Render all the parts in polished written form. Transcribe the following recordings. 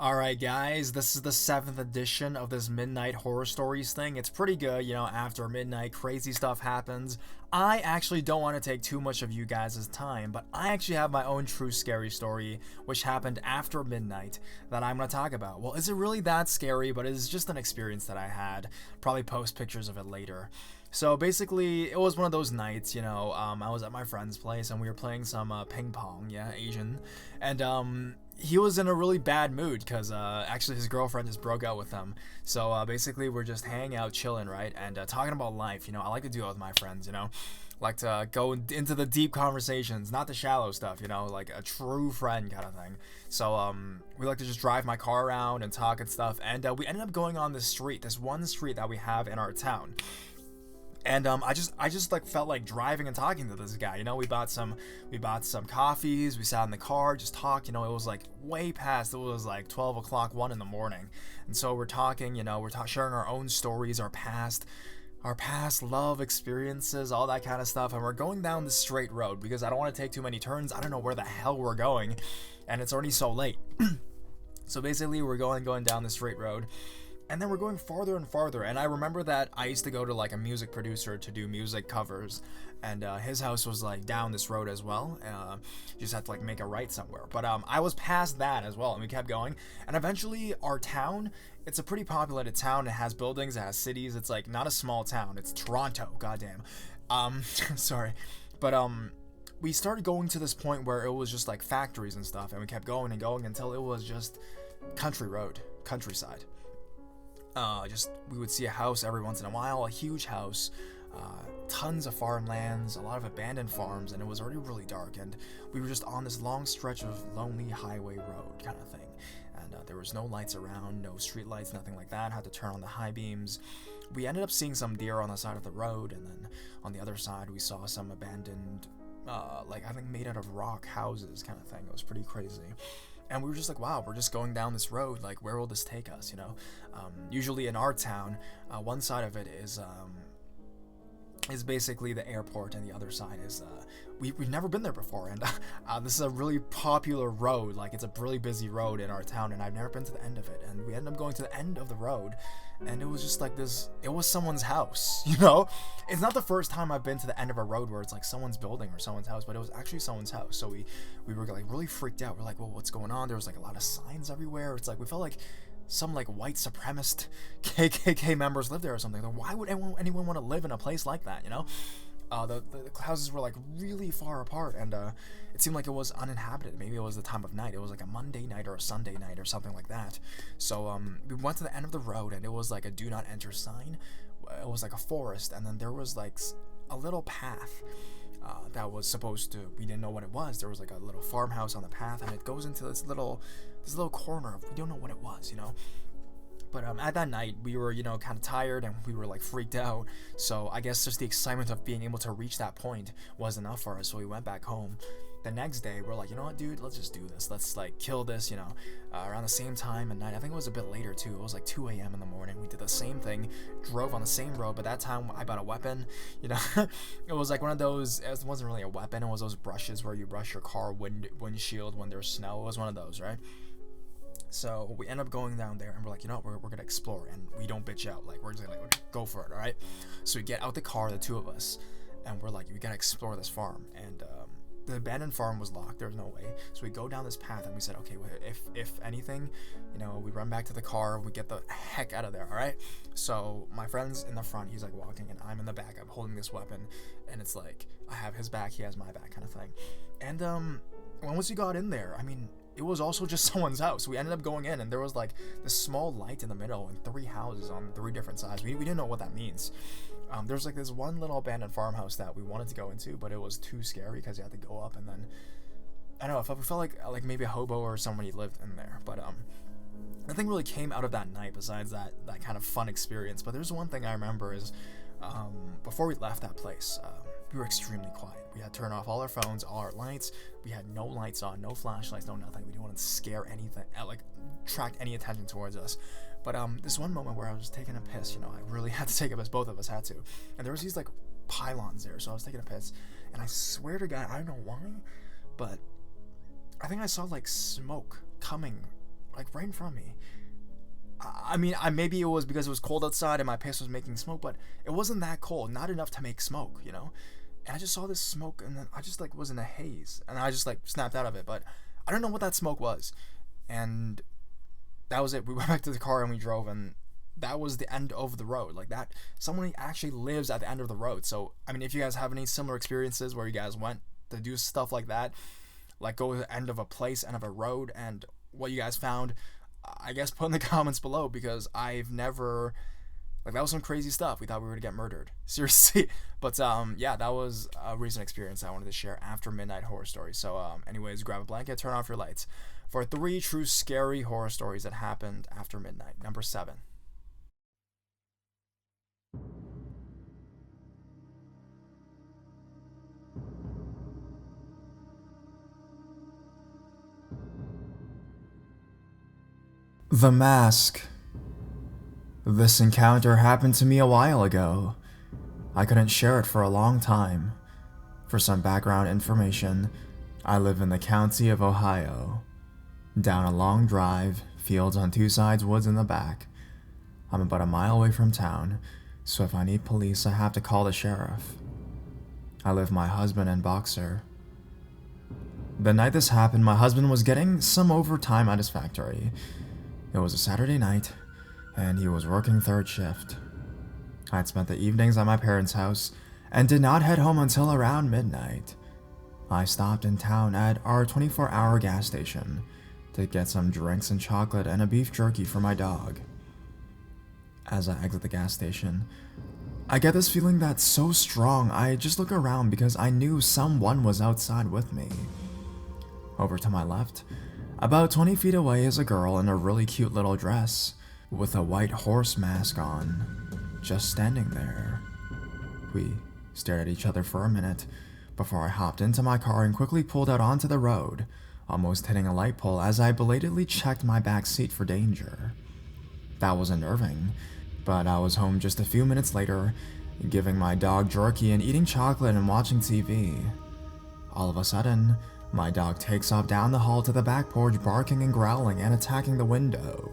Alright guys, this is the 7th edition of this Midnight Horror Stories thing. It's pretty good, after midnight, crazy stuff happens. I actually don't want to take too much of you guys' time, but I actually have my own true scary story, which happened after midnight, that I'm going to talk about. Well, is it really that scary? But it's just an experience that I had. Probably post pictures of it later. So basically, it was one of those nights, I was at my friend's place and we were playing some ping pong, Asian, and he was in a really bad mood because actually his girlfriend just broke up with him. So basically we're just hanging out, chilling, right, and talking about life. I like to do it with my friends, like to go into the deep conversations, not the shallow stuff, like a true friend kind of thing. So we like to just drive my car around and talk and stuff, and we ended up going on this one street that we have in our town. And I just like felt like driving and talking to this guy. We bought some coffees. We sat in the car, just talked. It was like way past. It was like 12 o'clock, 1 in the morning, and so we're talking. We're sharing our own stories, our past love experiences, all that kind of stuff. And we're going down the straight road because I don't want to take too many turns. I don't know where the hell we're going, and it's already so late. So basically, we're going down the straight road. And then we're going farther and farther, and I remember that I used to go to like a music producer to do music covers, and his house was like down this road as well. You just had to like make a right somewhere, but I was past that as well, and we kept going, and eventually our town, it's a pretty populated town. It has buildings, it has cities. It's like not a small town. It's Toronto, goddamn. Sorry, but we started going to this point where it was just like factories and stuff, and we kept going and going until it was just countryside. We would see a house every once in a while, a huge house, tons of farmlands, a lot of abandoned farms, and it was already really dark, and we were just on this long stretch of lonely highway road kind of thing, and there was no lights around, no street lights, nothing like that. Had to turn on the high beams. We ended up seeing some deer on the side of the road, and then on the other side we saw some abandoned, I think made out of rock houses kind of thing. It was pretty crazy. And we were just like, wow, we're just going down this road. Like, where will this take us, Usually in our town, one side of it is basically the airport, and the other side is, we've never been there before. And this is a really popular road. Like, it's a really busy road in our town, and I've never been to the end of it. And we ended up going to the end of the road, and it was just like this, it was someone's house, It's not the first time I've been to the end of a road where it's like someone's building or someone's house, but it was actually someone's house. So we were like really freaked out. We're like, well, what's going on? There was like a lot of signs everywhere. It's like, we felt like some like white supremacist KKK members lived there or something. Like, why would anyone want to live in a place like that, The houses were like really far apart, and it seemed like it was uninhabited. Maybe it was the time of night. It was like a Monday night or a Sunday night or something like that. So we went to the end of the road, and it was like a do not enter sign. It was like a forest, and then there was like a little path that was supposed to, we didn't know what it was. There was like a little farmhouse on the path, and it goes into this little corner of, we don't know what it was, But at that night, we were, kind of tired, and we were like freaked out. So I guess just the excitement of being able to reach that point was enough for us. So we went back home. The next day, we're like, you know what, dude, let's just do this. Let's like kill this, around the same time at night. I think it was a bit later too. It was like 2 a.m. in the morning. We did the same thing, drove on the same road, but that time I bought a weapon. It was like one of those. It wasn't really a weapon. It was those brushes where you brush your car windshield when there's snow. It was one of those, right? So we end up going down there, and we're like, we're gonna explore, and we don't bitch out. Like, we're just gonna go for it, all right? So we get out the car, the two of us, and we're like, we gotta explore this farm. And the abandoned farm was locked. There was no way. So we go down this path, and we said, okay, if anything, we run back to the car, we get the heck out of there, all right? So my friend's in the front, he's like walking, and I'm in the back. I'm holding this weapon, and it's like I have his back, he has my back, kind of thing. And once we got in there, I mean, it was also just someone's house. We ended up going in, and there was like this small light in the middle and 3 houses on 3 different sides. We didn't know what that means. There's like this one little abandoned farmhouse that we wanted to go into, but it was too scary because you had to go up, and then I don't know, we felt like maybe a hobo or somebody lived in there. But nothing really came out of that night besides that kind of fun experience. But there's one thing I remember is before we left that place, we were extremely quiet. We had turned off all our phones, all our lights. We had no lights on, no flashlights, no nothing. We didn't want to scare anything, attract any attention towards us. But this one moment where I was taking a piss, I really had to take a piss. Both of us had to. And there was these like pylons there, so I was taking a piss, and I swear to God, I don't know why, but I think I saw like smoke coming like right in front of me. I mean, maybe it was because it was cold outside and my piss was making smoke, but it wasn't that cold, not enough to make smoke, you know. And I just saw this smoke, and then I just like was in a haze, and I just like snapped out of it. But I don't know what that smoke was, and that was it. We went back to the car and we drove, and that was the end of the road. Like that, someone actually lives at the end of the road. So I mean, if you guys have any similar experiences where you guys went to do stuff like that, like go to the end of a place, end of a road, and what you guys found, I guess put in the comments below, because I've never, like, that was some crazy stuff. We thought we were gonna get murdered, seriously. But yeah, that was a recent experience I wanted to share after midnight horror stories. So anyways, grab a blanket, turn off your lights for 3 true scary horror stories that happened after midnight. Number 7. The Mask. This encounter happened to me a while ago. I couldn't share it for a long time. For some background information, I live in the county of Ohio. Down a long drive, fields on 2 sides, woods in the back. I'm about a mile away from town, so if I need police, I have to call the sheriff. I live with my husband and Boxer. The night this happened, my husband was getting some overtime at his factory. It was a Saturday night, and he was working 3rd shift. I'd spent the evenings at my parents' house and did not head home until around midnight. I stopped in town at our 24-hour gas station to get some drinks and chocolate and a beef jerky for my dog. As I exit the gas station, I get this feeling that's so strong I just look around because I knew someone was outside with me. Over to my left, about 20 feet away, is a girl in a really cute little dress with a white horse mask on, just standing there. We stared at each other for a minute before I hopped into my car and quickly pulled out onto the road, almost hitting a light pole as I belatedly checked my back seat for danger. That was unnerving, but I was home just a few minutes later, giving my dog jerky and eating chocolate and watching TV. All of a sudden, my dog takes off down the hall to the back porch, barking and growling and attacking the window.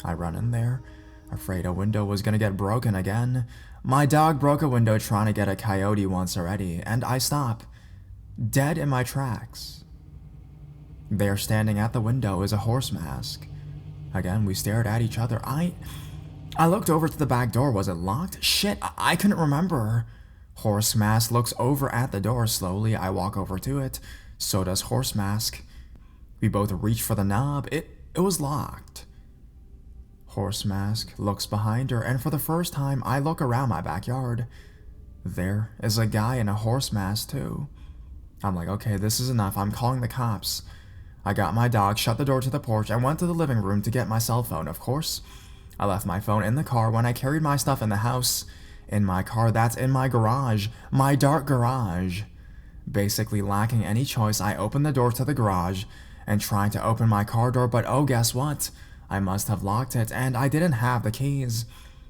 I run in there, afraid a window was gonna get broken again. My dog broke a window trying to get a coyote once already, and I stop, dead in my tracks. There, standing at the window, is a horse mask. Again, we stared at each other. I looked over to the back door. Was it locked? Shit, I couldn't remember. Horse mask looks over at the door. Slowly, I walk over to it. So does horse mask. We both reach for the knob. It was locked. Horse mask looks behind her, and for the first time, I look around my backyard. There is a guy in a horse mask, too. I'm like, okay, this is enough. I'm calling the cops. I got my dog, shut the door to the porch, and went to the living room to get my cell phone, of course. I left my phone in the car when I carried my stuff in the house. In my car that's in my garage, my dark garage. Basically lacking any choice, I opened the door to the garage and tried to open my car door, but oh, guess what? I must have locked it, and I didn't have the keys.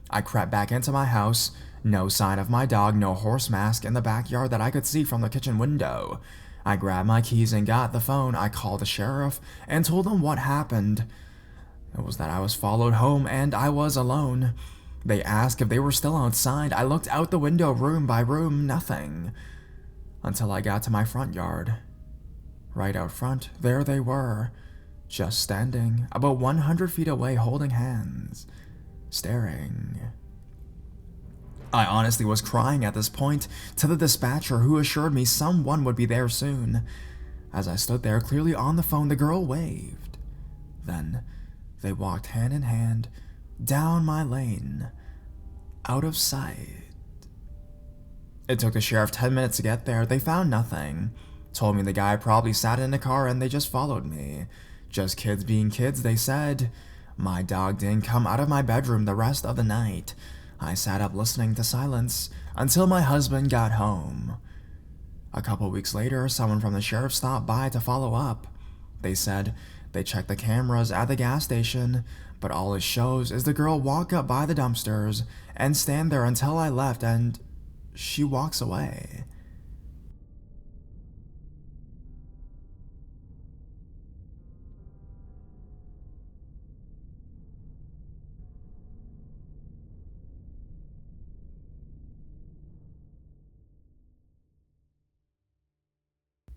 I crept back into my house. No sign of my dog, no horse mask in the backyard that I could see from the kitchen window. I grabbed my keys and got the phone. I called the sheriff and told them what happened. It was that I was followed home and I was alone. They asked if they were still outside. I looked out the window room by room, nothing. Until I got to my front yard. Right out front, there they were. Just standing, about 100 feet away, holding hands. Staring. I honestly was crying at this point to the dispatcher, who assured me someone would be there soon. As I stood there, clearly on the phone, the girl waved. Then, they walked hand in hand down my lane, out of sight. It took the sheriff 10 minutes to get there. They found nothing. Told me the guy probably sat in a car and they just followed me. Just kids being kids, they said. My dog didn't come out of my bedroom the rest of the night. I sat up listening to silence until my husband got home. A couple weeks later, someone from the sheriff stopped by to follow up. They said they checked the cameras at the gas station, but all it shows is the girl walk up by the dumpsters and stand there until I left, and she walks away.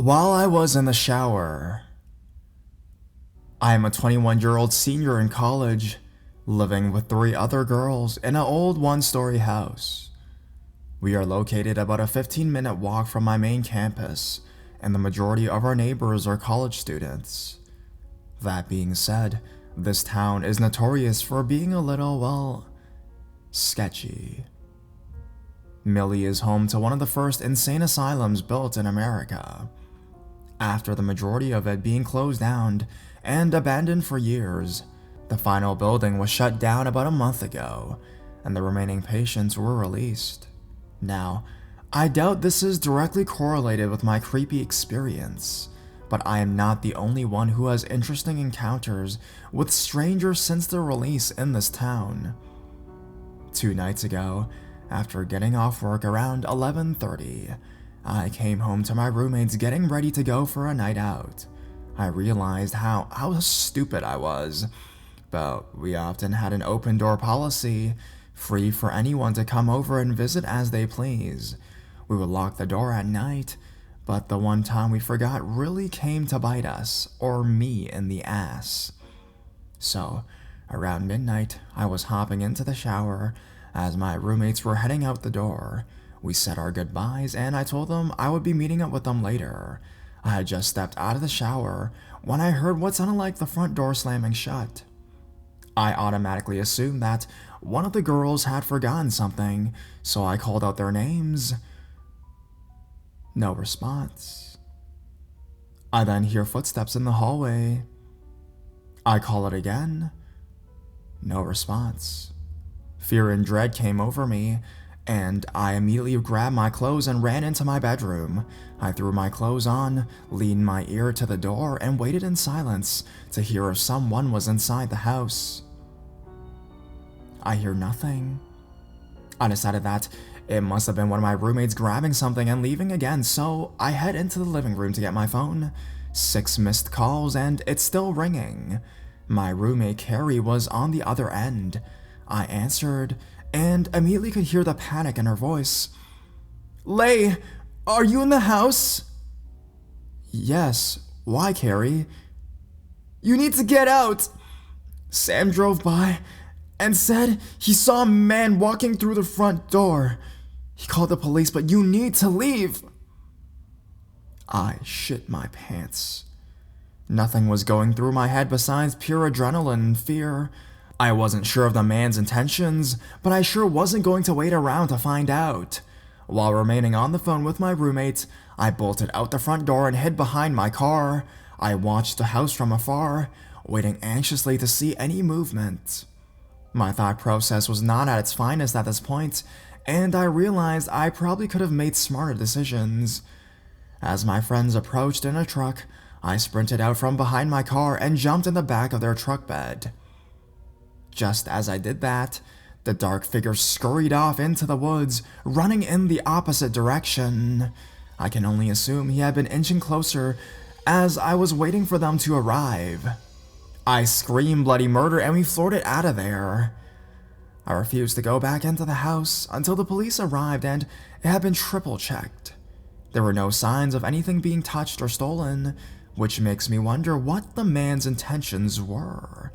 While I was in the shower, I am a 21-year-old senior in college, living with 3 other girls in an old one-story house. We are located about a 15-minute walk from my main campus, and the majority of our neighbors are college students. That being said, this town is notorious for being a little, well, sketchy. Millie is home to one of the first insane asylums built in America. After the majority of it being closed down and abandoned for years, the final building was shut down about a month ago, and the remaining patients were released. Now, I doubt this is directly correlated with my creepy experience, but I am not the only one who has interesting encounters with strangers since their release in this town. 2 nights ago, after getting off work around 11:30, I came home to my roommates getting ready to go for a night out. I realized how stupid I was, but we often had an open door policy, free for anyone to come over and visit as they please. We would lock the door at night, but the one time we forgot really came to bite us, or me, in the ass. So, around midnight, I was hopping into the shower as my roommates were heading out the door. We said our goodbyes, and I told them I would be meeting up with them later. I had just stepped out of the shower when I heard what sounded like the front door slamming shut. I automatically assumed that one of the girls had forgotten something, so I called out their names. No response. I then hear footsteps in the hallway. I call it again. No response. Fear and dread came over me, and I immediately grabbed my clothes and ran into my bedroom. I threw my clothes on, leaned my ear to the door, and waited in silence to hear if someone was inside the house. I hear nothing. I decided that it must have been one of my roommates grabbing something and leaving again, so I head into the living room to get my phone. 6 missed calls, and it's still ringing. My roommate Carrie was on the other end. I answered, and immediately could hear the panic in her voice. "Lay, are you in the house?" "Yes. Why, Carrie?" "You need to get out. Sam drove by and said he saw a man walking through the front door. He called the police, but you need to leave." I shit my pants. Nothing was going through my head besides pure adrenaline and fear. I wasn't sure of the man's intentions, but I sure wasn't going to wait around to find out. While remaining on the phone with my roommate, I bolted out the front door and hid behind my car. I watched the house from afar, waiting anxiously to see any movement. My thought process was not at its finest at this point, and I realized I probably could have made smarter decisions. As my friends approached in a truck, I sprinted out from behind my car and jumped in the back of their truck bed. Just as I did that, the dark figure scurried off into the woods, running in the opposite direction. I can only assume he had been inching closer as I was waiting for them to arrive. I screamed bloody murder and we floored it out of there. I refused to go back into the house until the police arrived and it had been triple checked. There were no signs of anything being touched or stolen, which makes me wonder what the man's intentions were.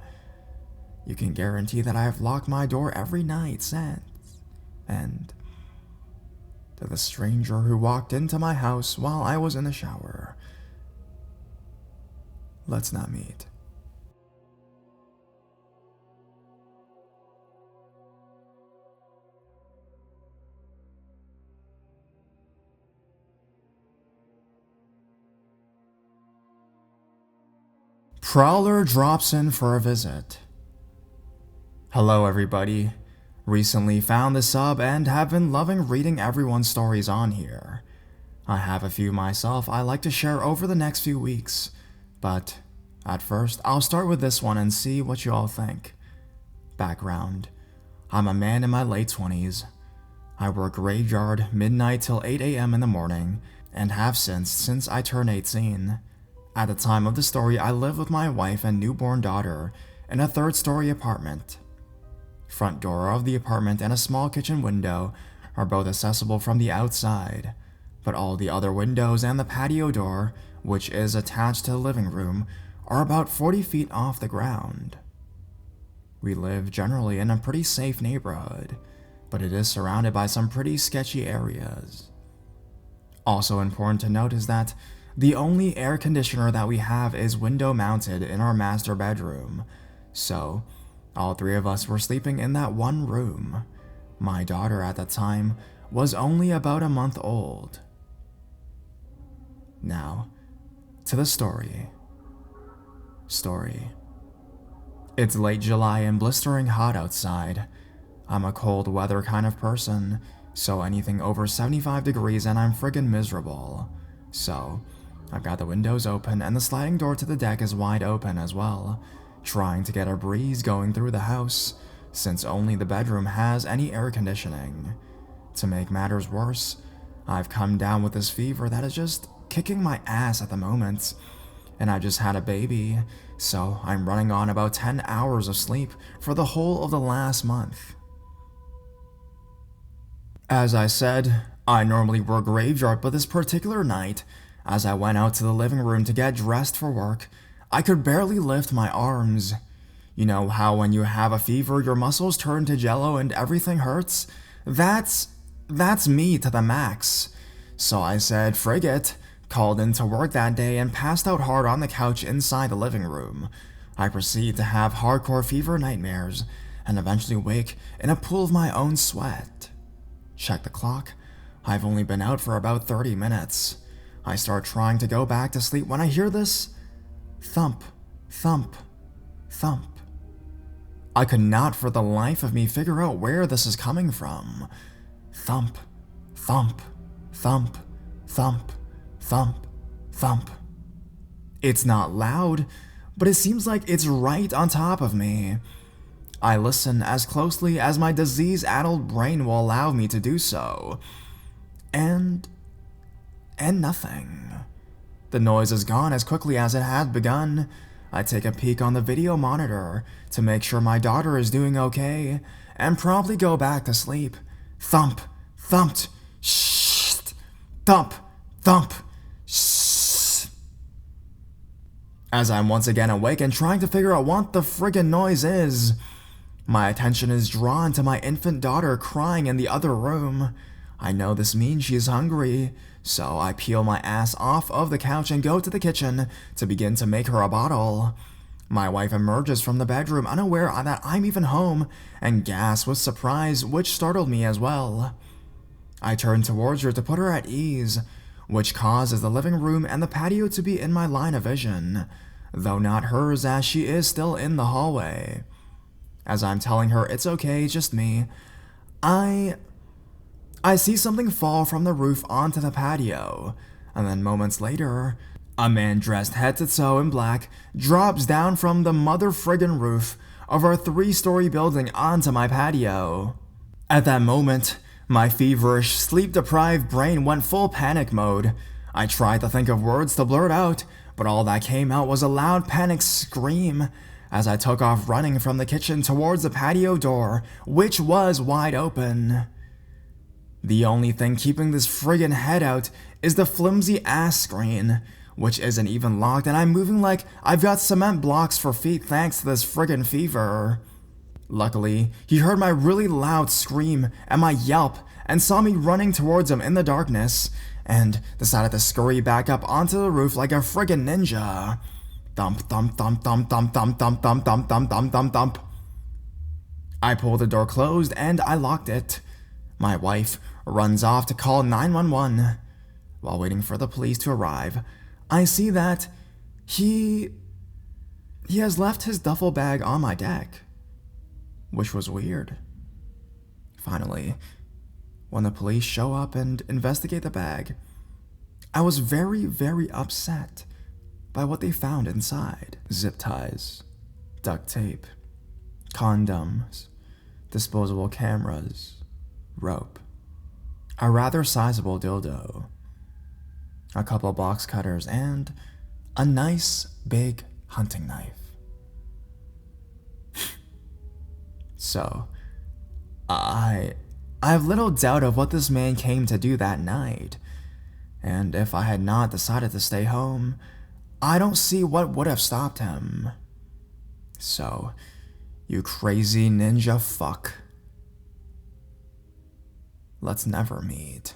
You can guarantee that I have locked my door every night since. And to the stranger who walked into my house while I was in the shower, let's not meet. Prowler drops in for a visit. Hello everybody. Recently found this sub and have been loving reading everyone's stories on here. I have a few myself I like to share over the next few weeks, but at first I'll start with this one and see what you all think. Background: I'm a man in my late 20s. I work graveyard midnight till 8 a.m. in the morning and have since I turned 18. At the time of the story, I live with my wife and newborn daughter in a 3rd-story apartment. Front door of the apartment and a small kitchen window are both accessible from the outside, but all the other windows and the patio door, which is attached to the living room, are about 40 feet off the ground. We live generally in a pretty safe neighborhood, but it is surrounded by some pretty sketchy areas. Also important to note is that the only air conditioner that we have is window mounted in our master bedroom, so all three of us were sleeping in that one room. My daughter at the time was only about a month old. Now, to the story. It's late July and blistering hot outside. I'm a cold weather kind of person, so anything over 75 degrees and I'm friggin' miserable. So, I've got the windows open and the sliding door to the deck is wide open as well, trying to get a breeze going through the house, since only the bedroom has any air conditioning. To make matters worse, I've come down with this fever that is just kicking my ass at the moment, and I just had a baby, so I'm running on about 10 hours of sleep for the whole of the last month. As I said, I normally work graveyard, but this particular night, as I went out to the living room to get dressed for work, I could barely lift my arms. You know how when you have a fever, your muscles turn to jello and everything hurts? That's me to the max. So I said, frig it, called in to work that day and passed out hard on the couch inside the living room. I proceed to have hardcore fever nightmares, and eventually wake in a pool of my own sweat. Check the clock. I've only been out for about 30 minutes. I start trying to go back to sleep when I hear this thump, thump, thump. I could not for the life of me figure out where this is coming from. Thump, thump, thump, thump, thump, thump. It's not loud, but it seems like it's right on top of me. I listen as closely as my disease-addled brain will allow me to do so. And nothing. The noise is gone as quickly as it had begun. I take a peek on the video monitor to make sure my daughter is doing okay, and promptly go back to sleep. Thump, thumped, shh, thump, thump, shh. As I'm once again awake and trying to figure out what the friggin' noise is, my attention is drawn to my infant daughter crying in the other room. I know this means she's hungry, so I peel my ass off of the couch and go to the kitchen to begin to make her a bottle. My wife emerges from the bedroom unaware that I'm even home and gasps with surprise, which startled me as well. I turn towards her to put her at ease, which causes the living room and the patio to be in my line of vision, though not hers as she is still in the hallway. As I'm telling her it's okay, just me, I see something fall from the roof onto the patio, and then moments later, a man dressed head to toe in black drops down from the mother friggin' roof of our 3-story building onto my patio. At that moment, my feverish, sleep-deprived brain went full panic mode. I tried to think of words to blurt out, but all that came out was a loud panic scream as I took off running from the kitchen towards the patio door, which was wide open. The only thing keeping this friggin' head out is the flimsy ass screen, which isn't even locked, and I'm moving like I've got cement blocks for feet thanks to this friggin' fever. Luckily, he heard my really loud scream and my yelp and saw me running towards him in the darkness, and decided to scurry back up onto the roof like a friggin' ninja. Thump, thump, thump, thump, thump, thump, thump, thump, thump, thump, thump, thump, thump. I pulled the door closed and I locked it. My wife runs off to call 911. While waiting for the police to arrive, I see that he has left his duffel bag on my deck, which was weird. Finally, when the police show up and investigate the bag, I was very, very upset by what they found inside. Zip ties, duct tape, condoms, disposable cameras, rope, a rather sizable dildo, a couple box cutters, and a nice big hunting knife. So, I have little doubt of what this man came to do that night. And if I had not decided to stay home, I don't see what would have stopped him. So, you crazy ninja fuck. Let's never meet.